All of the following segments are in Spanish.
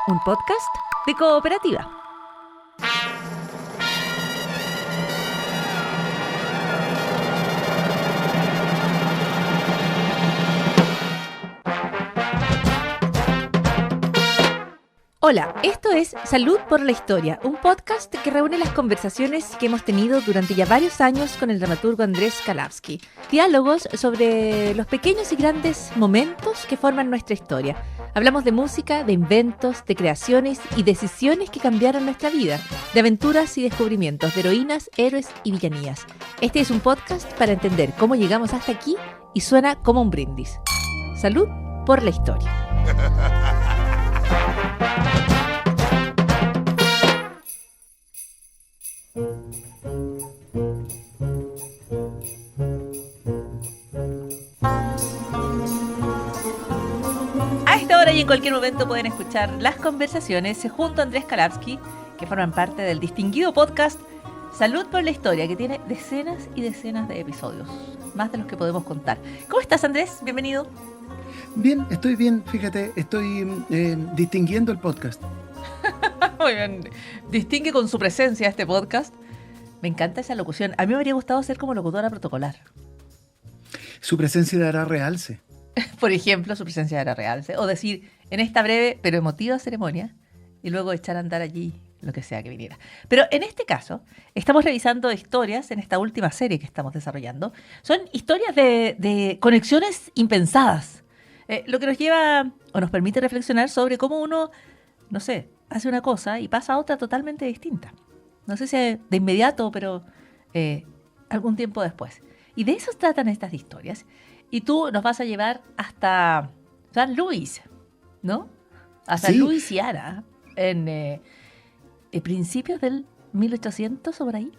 un podcast de Cooperativa. Hola, esto es Salud por la Historia, un podcast que reúne las conversaciones que hemos tenido durante ya varios años con el dramaturgo Andrés Kalawski. Diálogos sobre los pequeños y grandes momentos que forman nuestra historia. Hablamos de música, de inventos, de creaciones y decisiones que cambiaron nuestra vida, de aventuras y descubrimientos, de heroínas, héroes y villanías. Este es un podcast para entender cómo llegamos hasta aquí y suena como un brindis. Salud por la Historia. A esta hora y en cualquier momento pueden escuchar las conversaciones junto a Andrés Kalawski, que forman parte del distinguido podcast Salud por la Historia, que tiene decenas y decenas de episodios, más de los que podemos contar. ¿Cómo estás, Andrés? Bienvenido. Bien, estoy bien, fíjate, estoy distinguiendo el podcast. Muy bien, distingue con su presencia este podcast. Me encanta esa locución. A mí me habría gustado ser como locutora protocolar. Su presencia dará realce. Por ejemplo, su presencia dará realce. O decir, en esta breve pero emotiva ceremonia, y luego echar a andar allí lo que sea que viniera. Pero en este caso, estamos revisando historias en esta última serie que estamos desarrollando. Son historias de conexiones impensadas. Lo que nos lleva o nos permite reflexionar sobre cómo uno, no sé, hace una cosa y pasa a otra totalmente distinta. No sé si de inmediato, pero algún tiempo después. Y de eso tratan estas historias. Y tú nos vas a llevar hasta San Luis, ¿no? Hasta Sí. Luisiana, en principios del 1800 o por ahí.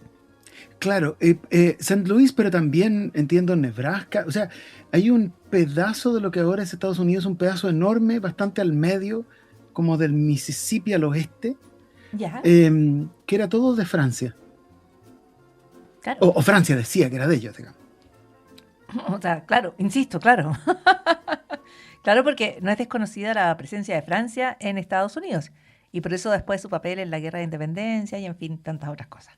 Claro, St. Louis, pero también entiendo Nebraska. O sea, hay un pedazo de lo que ahora es Estados Unidos, un pedazo enorme, bastante al medio, como del Mississippi al oeste, Ya, que era todo de Francia. claro. O Francia decía que era de ellos, digamos. O sea, claro, insisto, claro. Claro, porque no es desconocida la presencia de Francia en Estados Unidos. Y por eso después su papel en la Guerra de Independencia y, en fin, tantas otras cosas.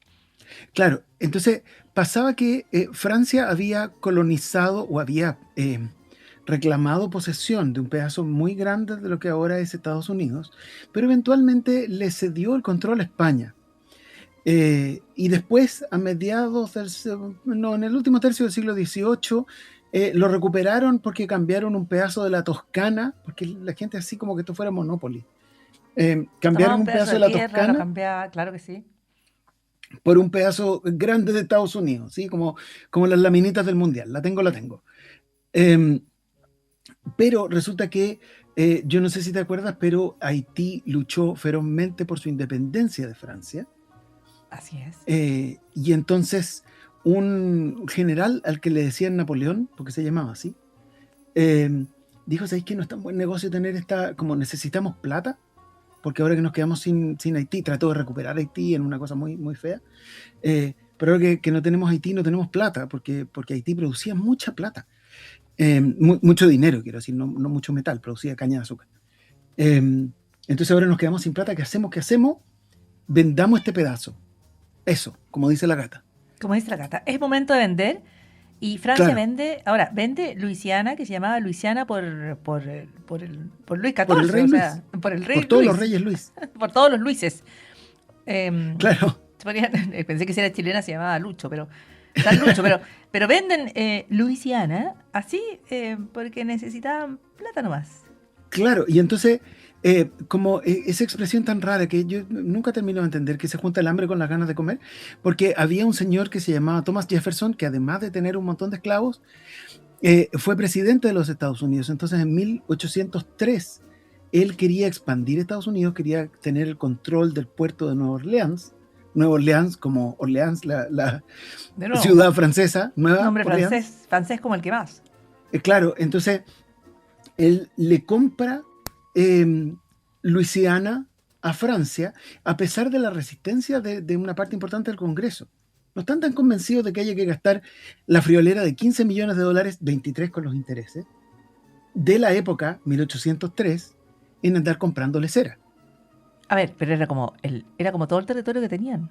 Claro, entonces pasaba que Francia había colonizado o había reclamado posesión de un pedazo muy grande de lo que ahora es Estados Unidos, pero eventualmente le cedió el control a España. Y después, a mediados en el último tercio del siglo XVIII, lo recuperaron porque cambiaron un pedazo de la Toscana, porque la gente así como que esto fuera Monopoly. Cambiaron un pedazo de la tierra, Toscana lo cambiaba, claro que sí. por un pedazo grande de Estados Unidos, ¿sí? Como las laminitas del Mundial. La tengo. Pero resulta que, yo no sé si te acuerdas, pero Haití luchó ferozmente por su independencia de Francia. Así es. Y entonces un general al que le decían Napoleón, porque se llamaba así, dijo, ¿sabéis que no es tan buen negocio tener como necesitamos plata? Porque ahora que nos quedamos sin Haití, trató de recuperar Haití en una cosa muy, muy fea, pero ahora que no tenemos Haití, no tenemos plata, porque Haití producía mucha plata, mucho dinero, quiero decir, no mucho metal, producía caña de azúcar. Entonces ahora nos quedamos sin plata, ¿qué hacemos? Vendamos este pedazo. Eso, como dice la gata. Como dice la gata, es momento de vender. Y Francia Claro. vende Luisiana, que se llamaba Luisiana por Luis XIV. Por el rey o sea, Luis. por el rey Por todos Luis. los reyes Luis. Por todos los Luises. Em, Claro. Pensé que si era chilena se llamaba Lucho, pero San Lucho, pero venden Luisiana así porque necesitaban plata nomás. Claro, y entonces, como esa expresión tan rara que yo nunca termino de entender, que se junta el hambre con las ganas de comer, porque había un señor que se llamaba Thomas Jefferson, que además de tener un montón de esclavos, fue presidente de los Estados Unidos. Entonces, en 1803, él quería expandir Estados Unidos, quería tener el control del puerto de Nueva Orleans. Nueva Orleans, como Orleans, la De nuevo, ciudad francesa, Nueva nombre Orleans. francés como el que más. Claro, entonces él le compra Luisiana a Francia, a pesar de la resistencia de una parte importante del Congreso. No están tan convencidos de que haya que gastar la friolera de $15 millones, 23 con los intereses, de la época, 1803, en andar comprándole cera. A ver, pero era como todo el territorio que tenían.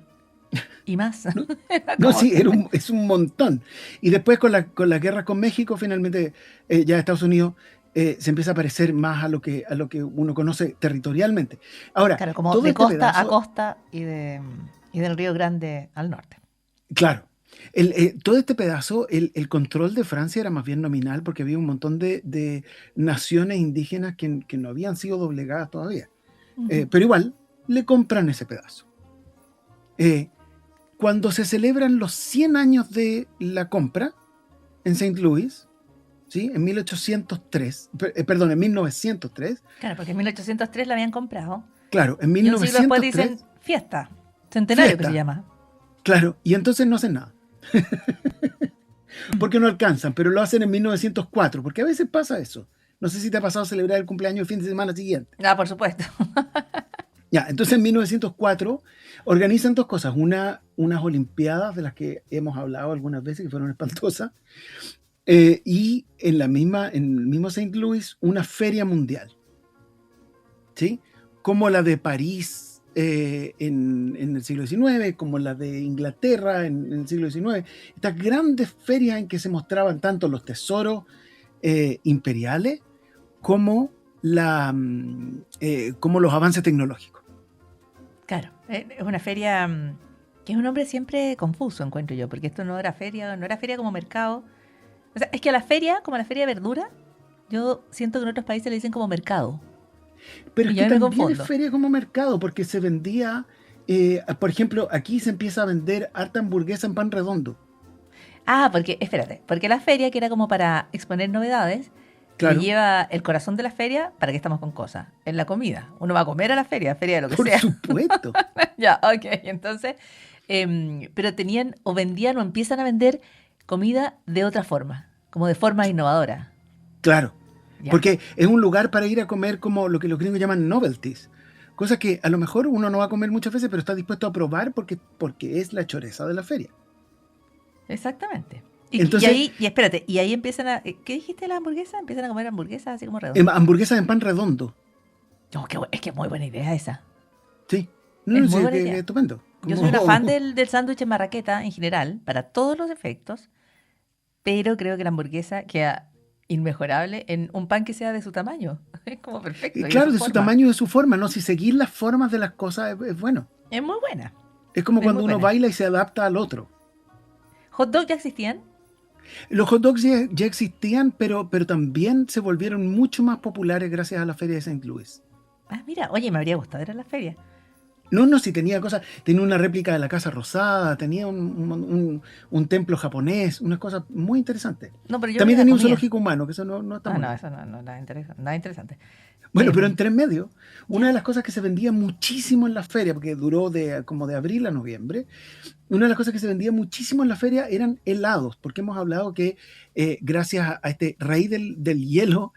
Y más. No, Era no, como sí, es un montón. Y después con la guerra con México, finalmente ya Estados Unidos se empieza a parecer más a lo que uno conoce territorialmente. Ahora, claro, como todo de este costa a pedazo, costa y del Río Grande al norte. claro, todo este pedazo, el control de Francia era más bien nominal porque había un montón de naciones indígenas que no habían sido doblegadas todavía. Ujú. Pero igual le compran ese pedazo. Eh, Cuando se celebran los 100 años de la compra en Saint Louis, ¿sí? En 1803, perdón, en 1903, Claro, porque en 1803 la habían comprado. claro, en Y un siglo después dicen 1903, fiesta. Centenario que se fiesta, llama. claro, y entonces no hacen nada, porque no alcanzan, pero lo hacen en 1904, porque a veces pasa eso. No sé si te ha pasado celebrar el cumpleaños el fin de semana siguiente. Ah, por supuesto. Ya, entonces en 1904 organizan dos cosas. Unas Olimpiadas de las que hemos hablado algunas veces, que fueron espantosas, y en el mismo Saint Louis, una feria mundial, ¿sí? Como la de París en el siglo XIX, como la de Inglaterra en el siglo XIX. Estas grandes ferias en que se mostraban tanto los tesoros imperiales como, como los avances tecnológicos. Claro, es una feria que es un nombre siempre confuso, encuentro yo, porque esto no era feria como mercado. O sea, es que a la feria, como a la feria de verdura, yo siento que en otros países le dicen como mercado. Pero es Y yo que ahí me también es confundo. feria como mercado, porque se vendía, por ejemplo, aquí se empieza a vender harta hamburguesa en pan redondo. Ah, porque, espérate, porque la feria, que era como para exponer novedades, le Claro, lleva el corazón de la feria, ¿para qué estamos con cosas? En la comida. Uno va a comer a la feria de lo que por sea. supuesto. Ya, ok. Entonces, pero tenían o vendían o empiezan a vender comida de otra forma, como de forma innovadora. Claro, Ya, porque es un lugar para ir a comer como lo que los gringos llaman novelties. Cosas que a lo mejor uno no va a comer muchas veces, pero está dispuesto a probar porque es la choreza de la feria. exactamente. Y Entonces, ahí, y espérate, y ahí empiezan a. ¿Qué dijiste de la hamburguesa? Empiezan a comer hamburguesas así como redondas. hamburguesas en pan redondo. No, es que es muy buena idea esa. Sí, no, Es no muy sé, buena qué idea. estupendo. Yo soy una fan Como, del sándwich en marraqueta en general, para todos los efectos, pero creo que la hamburguesa queda inmejorable en un pan que sea de su tamaño. Es como perfecto y de claro, su de su forma. tamaño y de su forma, ¿no? Si seguir las formas de las cosas es bueno. Es muy buena, Es como es muy cuando uno buena. baila y se adapta al otro. ¿Hot dog ya existían? Los hot dogs ya existían, pero también se volvieron mucho más populares gracias a la feria de Saint Louis. Ah, mira, oye, me habría gustado ir a la feria. No, no, si tenía cosas, tenía una réplica de la Casa Rosada, tenía un templo japonés, unas cosas muy interesantes. No, pero yo voy También a la tenía un comida. zoológico humano, que eso no está Ah, muy no, bien. eso no, nada interesante. Bueno, pero entre medio, una de Ya. las cosas que se vendía muchísimo en la feria, porque duró como de abril a noviembre, una de las cosas que se vendía muchísimo en la feria eran helados, porque hemos hablado que gracias a este rey del hielo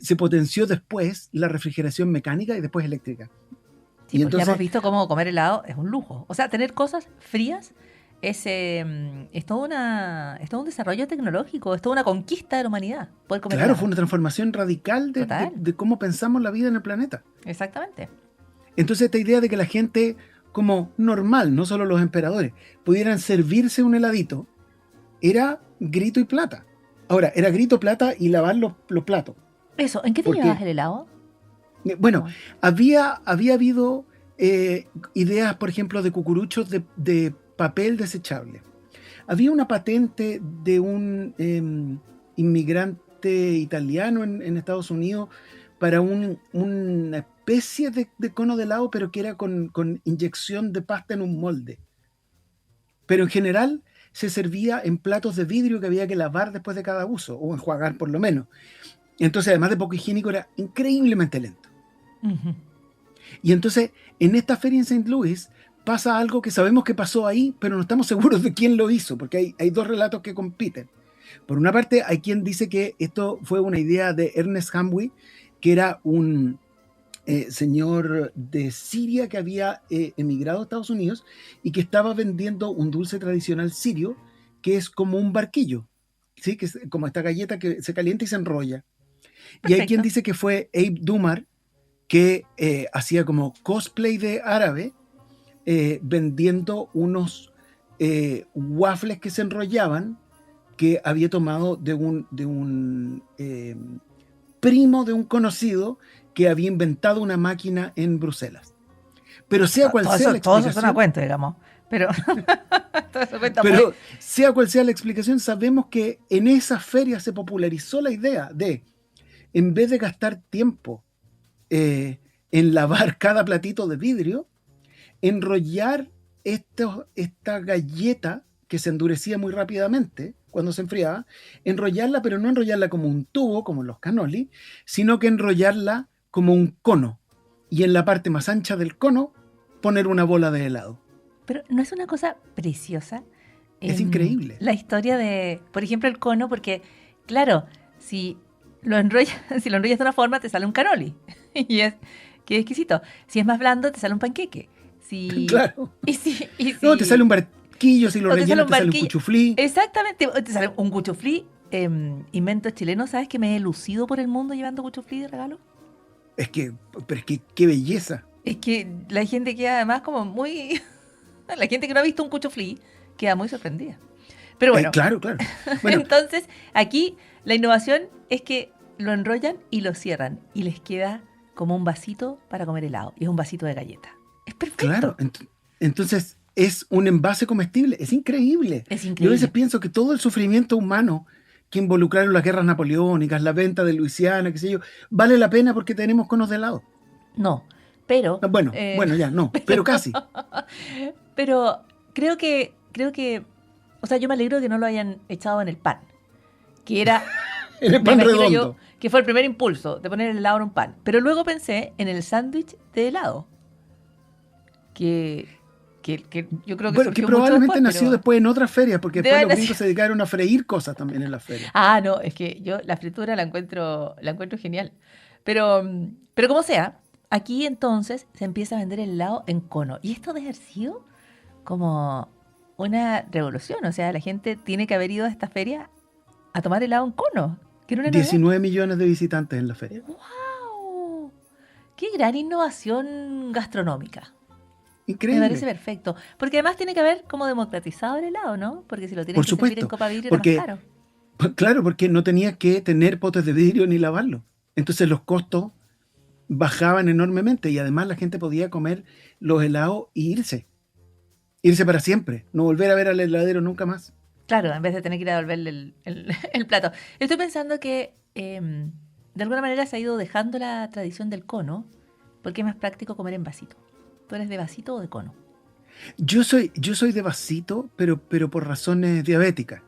se potenció después la refrigeración mecánica y después eléctrica. Sí, Y pues ya hemos entonces, visto cómo comer helado es un lujo. O sea, tener cosas frías es todo un desarrollo tecnológico, es toda una conquista de la humanidad, poder comer claro, fue helado. una transformación radical Total, de cómo pensamos la vida en el planeta. exactamente. Entonces esta idea de que la gente como normal, no solo los emperadores, pudieran servirse un heladito, era grito y plata. Ahora, era grito, plata y lavar los platos. Eso, ¿en qué te llevabas Porque, el helado? bueno, ¿Cómo? había habido ideas, por ejemplo, de cucuruchos de papel desechable. Había una patente de un inmigrante italiano en Estados Unidos para una especie de cono de helado, pero que era con inyección de pasta en un molde. Pero en general se servía en platos de vidrio que había que lavar después de cada uso, o enjuagar por lo menos. Entonces, además de poco higiénico, era increíblemente lento. Ujú. Y entonces, en esta feria en Saint Louis, pasa algo que sabemos que pasó ahí, pero no estamos seguros de quién lo hizo, porque hay dos relatos que compiten. Por una parte, hay quien dice que esto fue una idea de Ernest Hamwi, que era un señor de Siria que había emigrado a Estados Unidos y que estaba vendiendo un dulce tradicional sirio, que es como un barquillo, ¿sí? Que es como esta galleta que se calienta y se enrolla. Y hay quien Perfecto. dice que fue Abe Dumar, que hacía como cosplay de árabe, vendiendo unos waffles que se enrollaban, que había tomado de un primo de un conocido que había inventado una máquina en Bruselas. Pero sea cual sea la Todo eso suena a explicación, cuento, digamos. Pero, todo eso cuenta pero sea cual sea la explicación, sabemos que en esa feria se popularizó la idea de, en vez de gastar tiempo en lavar cada platito de vidrio, enrollar esta galleta que se endurecía muy rápidamente cuando se enfriaba, enrollarla, pero no enrollarla como un tubo, como los cannoli, sino que enrollarla como un cono. Y en la parte más ancha del cono, poner una bola de helado. Pero ¿no es una cosa preciosa? Es increíble. La historia de, por ejemplo, el cono, porque, claro, si lo enrollas, si lo enrollas de una forma, te sale un cannoli. Y es, qué exquisito. Si es más blando, te sale un panqueque. Si, Claro. y si, No, te sale un barquillo, si lo rellenas te sale un barquillo. cuchuflí. Exactamente, te sale un cuchuflí. Invento chileno, ¿sabes que me he lucido por el mundo llevando cuchuflí de regalo? Pero es que qué belleza. Es que la gente queda además como muy... La gente que no ha visto un cuchuflí queda muy sorprendida. Pero bueno, Claro. Bueno, entonces aquí la innovación es que lo enrollan y lo cierran y les queda como un vasito para comer helado. Y es un vasito de galleta. Es perfecto. claro. Entonces es un envase comestible. Es increíble. Es Yo a increíble. veces pienso que todo el sufrimiento humano que involucraron las guerras napoleónicas, la venta de Luisiana, qué sé yo, vale la pena porque tenemos conos de helado. No, pero... Bueno, ya, no, pero casi. Pero creo que, o sea, yo me alegro de que no lo hayan echado en el pan, que era, En el me pan imagino redondo. yo, que fue el primer impulso de poner el helado en un pan. Pero luego pensé en el sándwich de helado, que yo creo que Bueno, que surgió mucho probablemente después, nació pero... después en otras ferias, porque Debe después los haber gringos se dedicaron a freír cosas también en las ferias. Ah, no, es que yo la fritura la encuentro genial. Pero como sea, aquí entonces se empieza a vender el helado en cono. Y esto debe haber sido como una revolución. O sea, la gente tiene que haber ido a esta feria a tomar helado en cono. Que era una novedad. 19 millones de visitantes en la feria. ¡Wow! ¡Qué gran innovación gastronómica! Me Increíble. parece perfecto. Porque además tiene que haber como democratizado el helado, ¿no? Porque si lo tienes Por que servir en supuesto, copa vidrio porque, era más caro. claro, porque no tenía que tener potes de vidrio ni lavarlo. Entonces los costos bajaban enormemente y además la gente podía comer los helados e irse. Irse para siempre, no volver a ver al heladero nunca más. Claro, en vez de tener que ir a devolverle el plato. Estoy pensando que de alguna manera se ha ido dejando la tradición del cono porque es más práctico comer en vasito. ¿Tú eres de vasito o de cono? Yo soy de vasito, pero por razones diabéticas.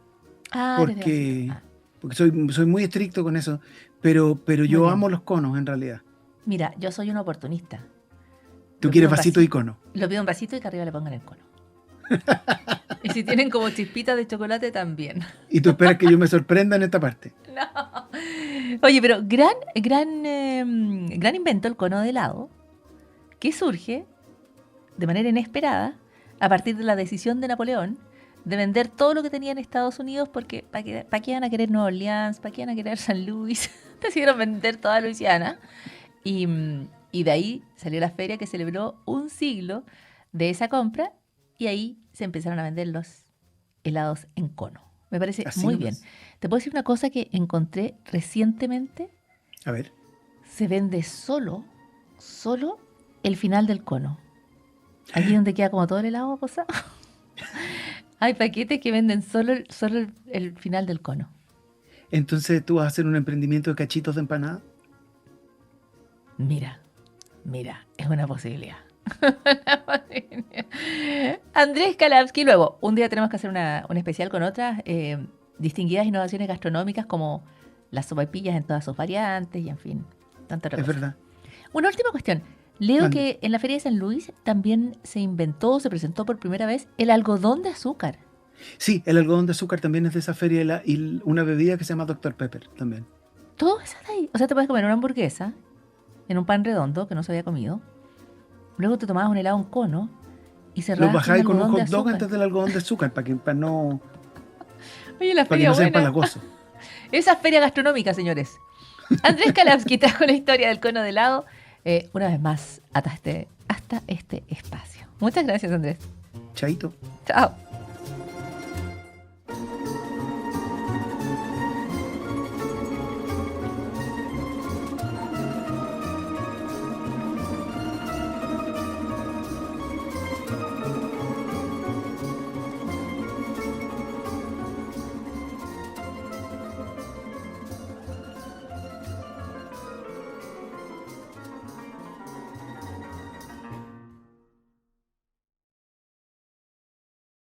Ah, eres de Porque, vasito. Ah, porque soy muy estricto con eso. Pero muy yo bien. amo los conos en realidad. Mira, yo soy un oportunista. Tú Lo quieres pido en vasito y cono. Lo pido en vasito y que arriba le pongan el cono. Y si tienen como chispitas de chocolate, también. Y tú esperas que yo me sorprenda en esta parte. No. Oye, pero gran invento el cono de helado que surge de manera inesperada a partir de la decisión de Napoleón de vender todo lo que tenía en Estados Unidos porque ¿para qué iban a querer Nueva Orleans? ¿Para qué iban a querer San Luis? Decidieron vender toda Luisiana y de ahí salió la feria que celebró un siglo de esa compra y ahí se empezaron a vender los helados en cono. Me parece Así muy nomás. bien. Te puedo decir una cosa que encontré recientemente. A ver. Se vende solo el final del cono. Allí donde queda como todo el helado posado. Hay paquetes que venden solo el final del cono. Entonces tú vas a hacer un emprendimiento de cachitos de empanada. Mira, es una posibilidad. Andrés Kalapsky, luego, un día tenemos que hacer un especial con otras distinguidas innovaciones gastronómicas como las sopaipillas en todas sus variantes y en fin, tanta otra Es cosa. verdad. Una última cuestión. Leo Mande. que en la Feria de San Luis también se presentó por primera vez el algodón de azúcar. Sí, el algodón de azúcar también es de esa feria y una bebida que se llama Dr. Pepper también. Todo eso está ahí. O sea, te puedes comer una hamburguesa en un pan redondo que no se había comido. Luego te tomabas un helado en cono y cerrabas Los bajáis con un algodón de hot dog azúcar. antes del algodón de azúcar para no, Oye, la para que feria no sean buena. empalagosos. Esa feria gastronómica, señores. Andrés Kalapsky trajo la historia del cono de helado. una vez más hasta este espacio. Muchas gracias, Andrés. Chaito. Chao.